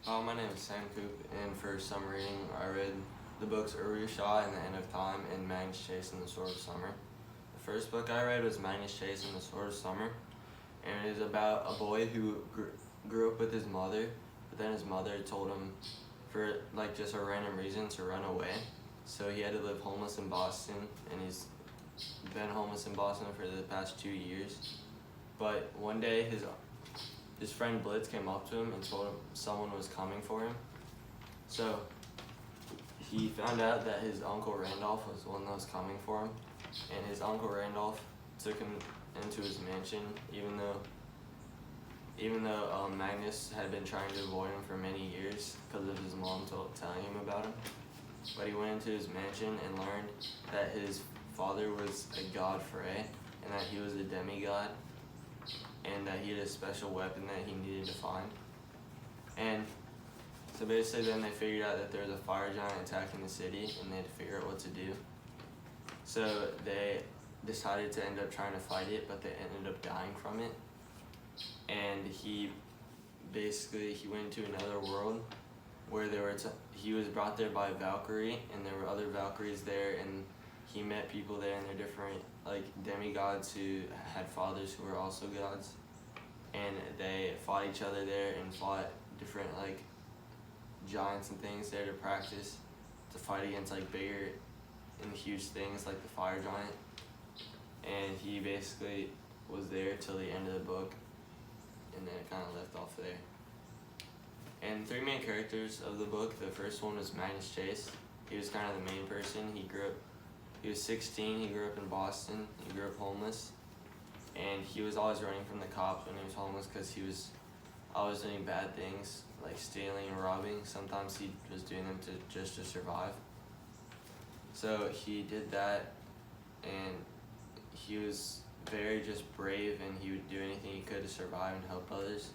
Hi, my name is Koop, and for summer reading, I read the books Urusha and the End of Time and Magnus Chase and the Sword of Summer. The first book I read was Magnus Chase and the Sword of Summer, and it is about a boy who grew up with his mother, but then his mother told him, for like just a random reason, to run away. So he had to live homeless in Boston, and he's been homeless in Boston for the past 2 years. But one day his friend Blitz came up to him and told him someone was coming for him. So he found out that his Uncle Randolph was the one that was coming for him, and his Uncle Randolph took him into his mansion, even though Magnus had been trying to avoid him for many years because of his mom telling him about him. But he went into his mansion and learned that his father was a god Frey, and that he was a demigod, and that he had a special weapon that he needed to find. And so basically then they figured out that there was a fire giant attacking the city, and they had to figure out what to do. So they decided to end up trying to fight it, but they ended up dying from it. And he went into another world where he was brought there by a Valkyrie, and there were other Valkyries there, and he met people there, and they're different demigods who had fathers who were also gods, and they fought each other there and fought different giants and things there to practice to fight against bigger and huge things like the fire giant. And he basically was there till the end of the book, and then it kind of left off there. And three main characters of the book, the first one was Magnus Chase. He was kind of the main person. He was 16, he grew up in Boston, he grew up homeless, and he was always running from the cops when he was homeless because he was always doing bad things, like stealing and robbing. Sometimes he was doing them just to survive. So he did that, and he was very just brave, and he would do anything he could to survive and help others.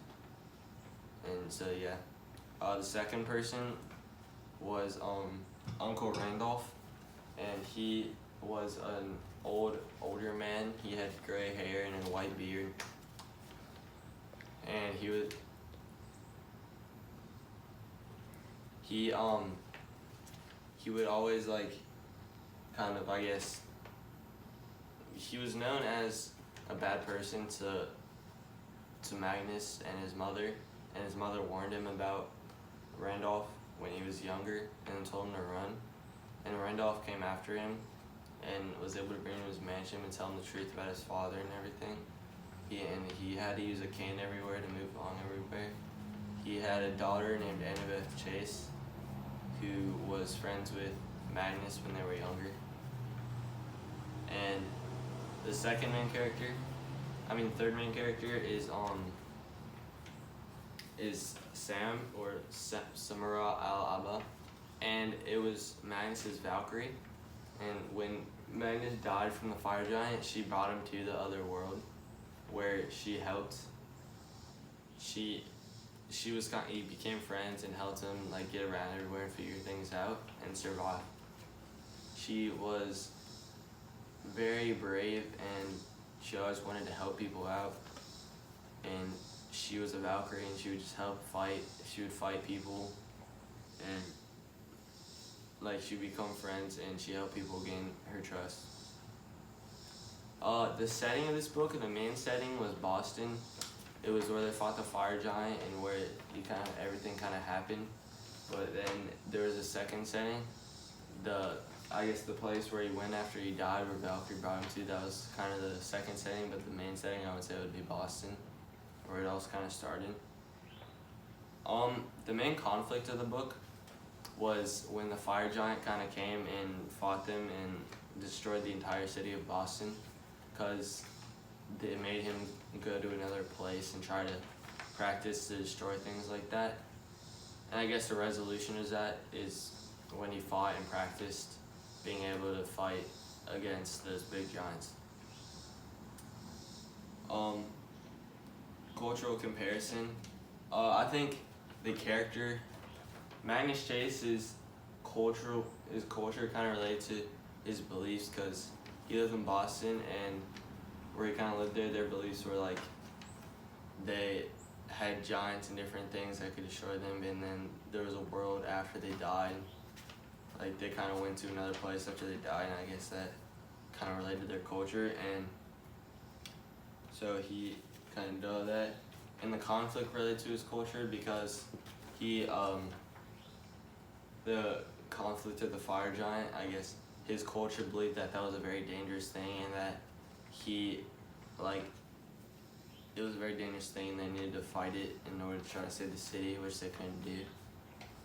And so yeah. The second person was Uncle Randolph, and he was an older man. He had gray hair and a white beard, and he would always he was known as a bad person to Magnus and his mother warned him about Randolph when he was younger and told him to run. And Randolph came after him and was able to bring him to his mansion and tell him the truth about his father and everything. He had to use a cane everywhere to move along everywhere. He had a daughter named Annabeth Chase, who was friends with Magnus when they were younger. And the third main character is Sam, or Samara al-Abba, and it was Magnus's Valkyrie. And when Magnus died from the fire giant, she brought him to the other world, where she helped. He became friends and helped him get around everywhere and figure things out and survive. She was very brave, and she always wanted to help people out. And she was a Valkyrie, and she would just help fight. She would fight people, and she'd become friends, and she helped people gain her trust. The setting of this book, the main setting, was Boston. It was where they fought the fire giant and where everything kind of happened. But then there was a second setting. The place where he went after he died, where Valkyrie brought him to, that was kind of the second setting. But the main setting, I would say, would be Boston, where it all kind of started. The main conflict of the book was when the fire giant kind of came and fought them and destroyed the entire city of Boston, because they made him go to another place and try to practice to destroy things like that. And I guess the resolution of that is when he fought and practiced being able to fight against those big giants. Cultural comparison. I think the character Magnus Chase's culture kind of related to his beliefs, because he lived in Boston, and where he kind of lived there, their beliefs were they had giants and different things that could destroy them, and then there was a world after they died. Like they kind of went to another place after they died, and I guess that kind of related to their culture, and so he kind of does that. And the conflict related to his culture because he, the conflict of the fire giant, I guess his culture believed that that was a very dangerous thing, and that he, like, it was a very dangerous thing and they needed to fight it in order to try to save the city, which they couldn't do.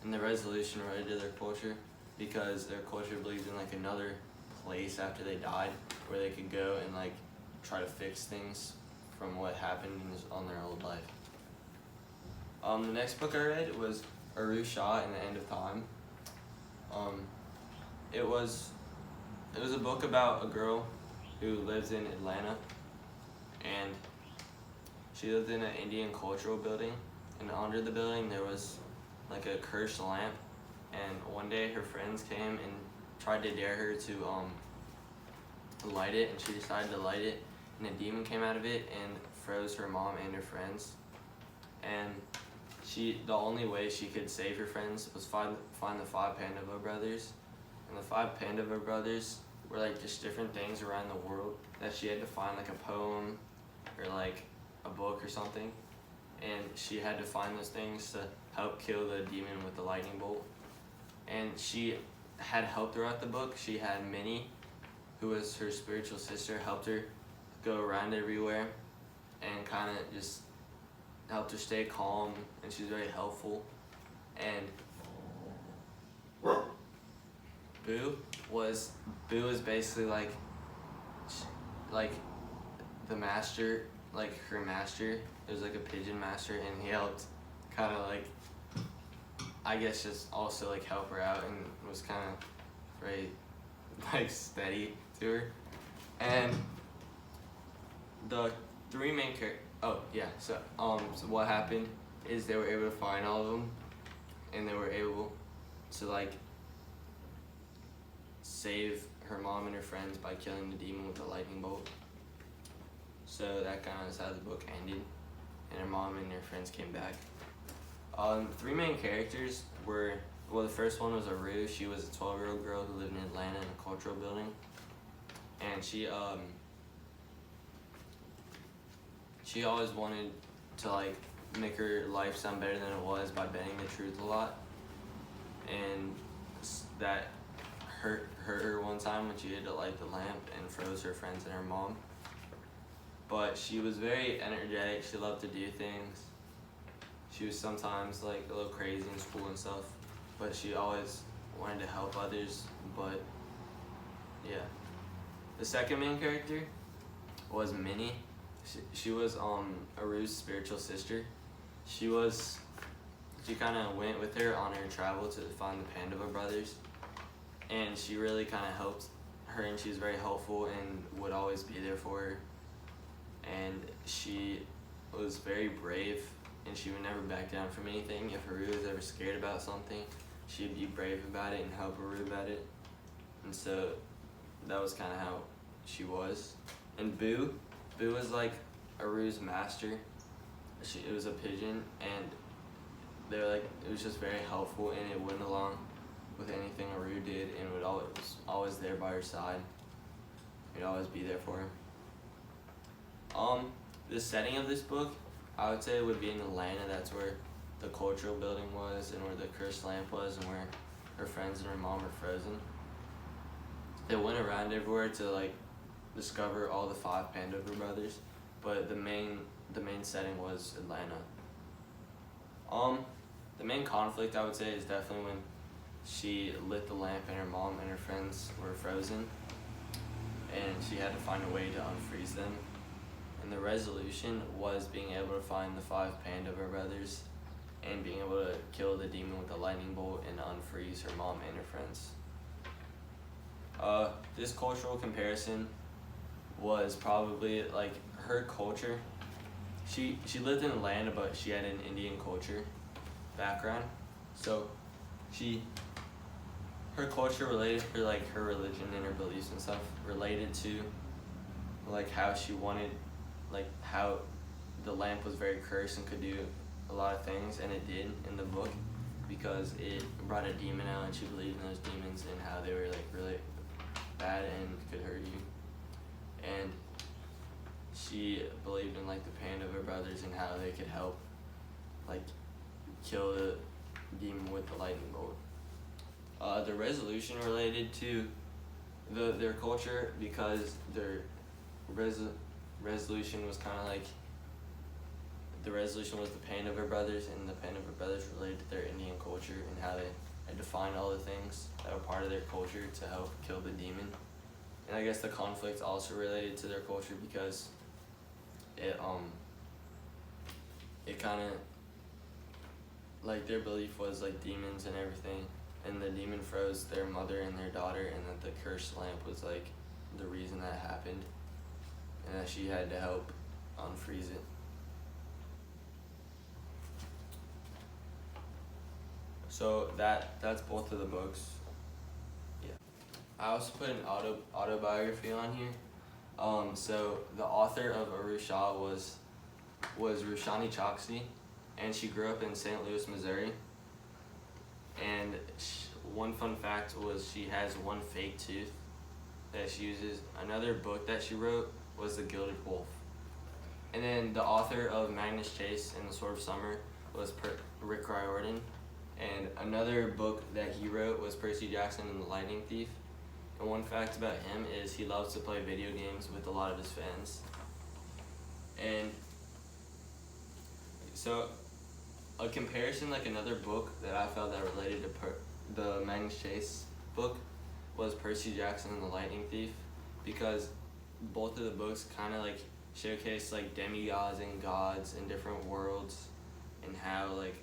And the resolution related to their culture because their culture believed in like another place after they died where they could go and like try to fix things from what happened on their old life. The next book I read was Aru Shah and the End of Time. It was a book about a girl who lives in Atlanta, and she lived in an Indian cultural building, and under the building there was like a cursed lamp, and one day her friends came and tried to dare her to light it, and she decided to light it, and a demon came out of it and froze her mom and her friends. And the only way she could save her friends was find the 5 Pandava brothers. And the 5 Pandava brothers were like just different things around the world that she had to find, like a poem or like a book or something. And she had to find those things to help kill the demon with the lightning bolt. And she had help throughout the book. She had Minnie, who was her spiritual sister, helped her go around everywhere and kind of just helped her stay calm, and she's very helpful. And Boo was basically like the master, like her master. It was like a pigeon master, and he helped kind of like, I guess, just also like help her out, and was kind of very like steady to her. And the 3 main characters. Oh yeah, so what happened is they were able to find all of them, and they were able to like save her mom and her friends by killing the demon with a lightning bolt. So that kind of is how the book ended, and her mom and her friends came back. 3 main characters were, well, the first one was Aru. She was a 12-year-old girl who lived in Atlanta in a cultural building, and she always wanted to like make her life sound better than it was by bending the truth a lot, and that hurt her one time when she had to light the lamp and froze her friends and her mom. But she was very energetic. She loved to do things. She was sometimes like a little crazy in school and stuff, but she always wanted to help others. But yeah, the second main character was Minnie. She was Aru's spiritual sister. She kind of went with her on her travel to find the Pandava brothers, and she really kind of helped her, and she was very helpful and would always be there for her. And she was very brave, and she would never back down from anything. If Aru was ever scared about something, she'd be brave about it and help Aru about it. And so that was kind of how she was. And Boo was like Aru's master. It was a pigeon, and they were like, it was just very helpful, and it went along with anything Aru did, and was always there by her side. It'd always be there for her. The setting of this book, I would say, would be in Atlanta. That's where the cultural building was, and where the cursed lamp was, and where her friends and her mom were frozen. They went around everywhere to like discover all the 5 Pandava brothers, but the main setting was Atlanta. The main conflict, I would say, is definitely when she lit the lamp and her mom and her friends were frozen, and she had to find a way to unfreeze them. And the resolution was being able to find the 5 Pandava brothers and being able to kill the demon with a lightning bolt and unfreeze her mom and her friends. This cultural comparison was probably like her culture. She lived in Atlanta, but she had an Indian culture background. So her culture related to like her religion and her beliefs and stuff related to like how she wanted, like how the lamp was very cursed and could do a lot of things, and it did in the book because it brought a demon out, and she believed in those demons and how they were like really bad and could hurt you. And she believed in like the pain of her brothers and how they could help like kill the demon with the lightning bolt. The resolution related to their culture because their resolution was kind of like the resolution was the pain of her brothers, and the pain of her brothers related to their Indian culture and how they had defined all the things that were part of their culture to help kill the demon. And I guess the conflict also related to their culture because it kind of like their belief was like demons and everything, and the demon froze their mother and their daughter, and that the cursed lamp was like the reason that happened, and that she had to help unfreeze it. So that's both of the books. Yeah. I also put an autobiography on here. So the author of Arusha was Rushani Chokshi, and she grew up in St. Louis, Missouri. And one fun fact was she has one fake tooth that she uses. Another book that she wrote was The Gilded Wolf. And then the author of Magnus Chase and the Sword of Summer was Rick Riordan. And another book that he wrote was Percy Jackson and the Lightning Thief. And one fact about him is he loves to play video games with a lot of his fans. And so a comparison, like another book that I felt that related to the Magnus Chase book was Percy Jackson and the Lightning Thief, because both of the books kind of like showcase like demigods and gods in different worlds, and how like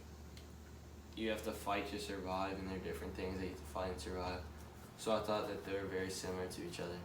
you have to fight to survive, and there are different things that you have to fight and survive. So I thought that they were very similar to each other.